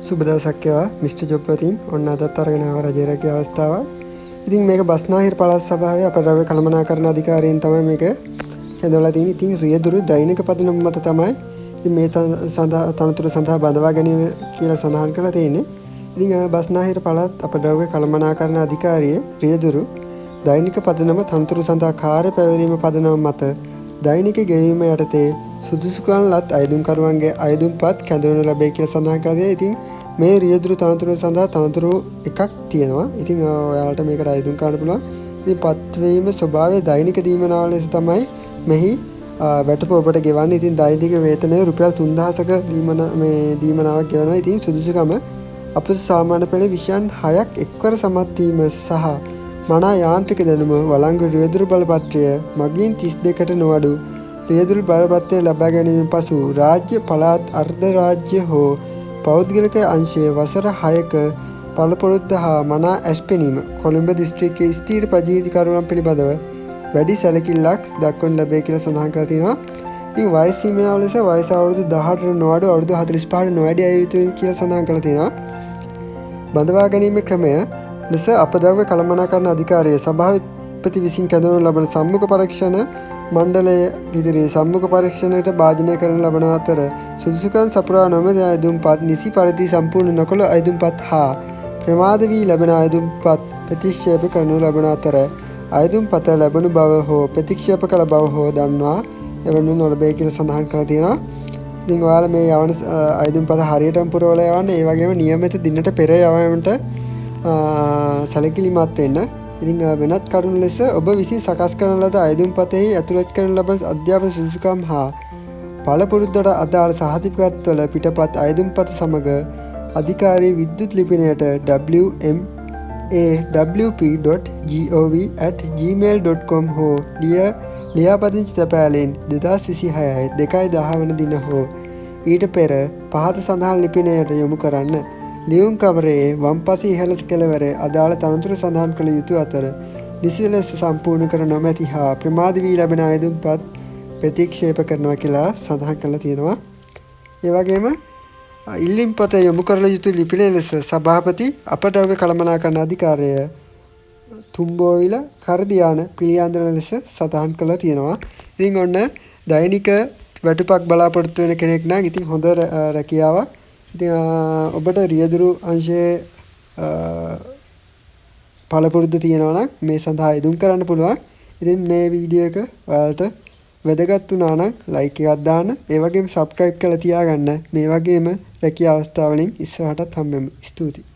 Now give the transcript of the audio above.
සුබ දවසක් වේවා මිස්ටර් ජොබ්වතින් ඔන්න අදත් අරගෙන ආව රජයේ රැකිය අවස්ථාවක්. ඉතින් මේක බස්නාහිර පළාත් සභාවේ අපද්‍රව්‍ය කළමනාකරණ අධිකාරියෙන් තමයි මේක කැඳවලා තියෙන්නේ. ඉතින් රියදුරු දෛනික පදනම මත තමයි ඉතින් මේ තනතුර සඳහා බඳවා ගැනීම කියලා සඳහන් කරලා තියෙන්නේ. ඉතින් බස්නාහිර පළාත් අපද්‍රව්‍ය කළමනාකරණ අධිකාරියේ රියදුරු දෛනික පදනම තනතුරු සඳහා කාර්ය පැවරීම පදනම මත දෛනික ගෙවීම යටතේ සුදුසුකම් ලත් අයදුම්කරුවන්ගේ අයදුම්පත් කැඳවනු ලැබේ කියලා සඳහන් කරලා තියෙනවා. ඉතින් මේ රියදුරු තනතුර සඳහා තනතුරු එකක් තියෙනවා. ඉතින් ඔයාලට මේකට අයදුම් කරන්න පුළුවන්. ඉතින් පත්වීම ස්වභාවයේ දෛනික දීමනාව ලෙස තමයි මෙහි වැටුප ඔබට ගෙවන්නේ. ඉතින් දෛනික වේතනය රුපියල් 3000ක දීමනාවක් ගෙවනවා. ඉතින් සුදුසුකම අපසු සාමාන්‍ය පෙළ විෂයන් 6ක් එක්වර සමත් වීම සහ මනා යාන්ත්‍රික දැනුම වළංගු රියදුරු බලපත්‍රය මගින් 32කට නොඅඩු රියදුරු බලපත්‍රය ලබා ගැනීමෙන් පසු රාජ්‍ය පළාත් අර්ධ රාජ්‍ය හෝ පෞද්ගලික අංශයේ වසර 6ක පළපොරොත්තු හා මනා ඇස්පෙනීම කොළඹ දිස්ත්‍රික්කයේ ස්ථීර පජීවිකරුවන් පිළිබඳව වැඩි සැලකිල්ලක් දක්වනු ලැබේ කියලා සඳහන් කරලා තියෙනවා. ඉතින් වයස් සීමාව ලෙස වයස අවුරුදු 18ට නොඅඩු අවුරුදු 45ට නොවැඩි අය යුතුයි කියලා සඳහන් කරලා තියෙනවා. බඳවා ගැනීමේ ක්‍රමය ලෙස අපද්‍රව්‍ය කළමනාකරණ අධිකාරිය සභාපති විසින් කැඳවනු ලබන සම්මුඛ පරීක්ෂණ මණ්ඩලය ඉදිරියේ සම්මුඛ පරීක්ෂණයට භාජනය කරන ලබන අතර සුදුසුකම් සපුරා නොමැති අයදුම්පත් නිසි පරිදි සම්පූර්ණ නොකළ අයදුම්පත් හා ප්‍රමාද වී ලැබෙන අයදුම්පත් ප්‍රතික්ෂේප කරනු ලබන අතර අයදුම්පත ලැබුණු බව හෝ ප්‍රතික්ෂේප කළ බව හෝ දන්වා එවනු නොලබේ කියලා සඳහන් කරලා තියෙනවා. ඉතින් ඔයාලා මේ යවන අයදුම්පත හරියටම පුරවලා යවන්න. ඒ වගේම නියමිත දිනට පෙර යවීමට සැලකිලිමත් වෙන්න. ඉතින් වෙනත් කරුණු ලෙස ඔබ විසින් සකස් කරන ලද අයදුම්පතෙහි ඇතුළත් කරන ලබන අධ්‍යාපන සුදුසුකම් හා පළපුරුද්දට අදාළ සහතිකත්වල පිටපත් අයදුම්පත සමග අධිකාරී විද්‍යුත් ලිපිනයට wmawp.gov@gmail.com හෝ ලියාපදිංචි තැපෑලෙන් 2026 2/10 වන දින හෝ ඊට පෙර පහත සඳහන් ලිපිනයට යොමු කරන්න. ලියුම් කවරේ වම්පස ඉහළ කෙළවරේ අදාළ තනතුරු සඳහන් කළ යුතු අතර නිසි ලෙස සම්පූර්ණ කර නොමැති හා ප්‍රමාද වී ලැබෙන අයදුම්පත් ප්‍රතික්ෂේප කරනවා කියලා සඳහන් කරලා තියෙනවා. ඒ වගේම ඉල්ලීම් පත යොමු කරලා යුතු ලිපිනය ලෙස සභාපති අපද්‍රව්‍ය කළමනාකරණ අධිකාරිය තුම්බෝවිල කරදියාන පිළියන්දන ලෙස සඳහන් කරලා තියෙනවා. ඉතින් ඔන්න දෛනික වැටුපක් බලාපොරොත්තු වෙන කෙනෙක් නම් ඉතින් හොඳ රැකියාවක්. ඉතින් ඔබට රියදුරු අංශයේ පළපුරුද්ද තියෙනවා නම් මේ සඳහා යෙදුම් කරන්න පුළුවන්. ඉතින් මේ වීඩියෝ එක ඔයාලට වැදගත් වුණා නම් ලයික් එකක් දාන්න. ඒ වගේම සබ්ස්ක්‍රයිබ් කරලා තියාගන්න. මේ වගේම රැකියා අවස්ථාවලින් ඉස්සරහටත් හම්බෙමු. ස්තුතියි.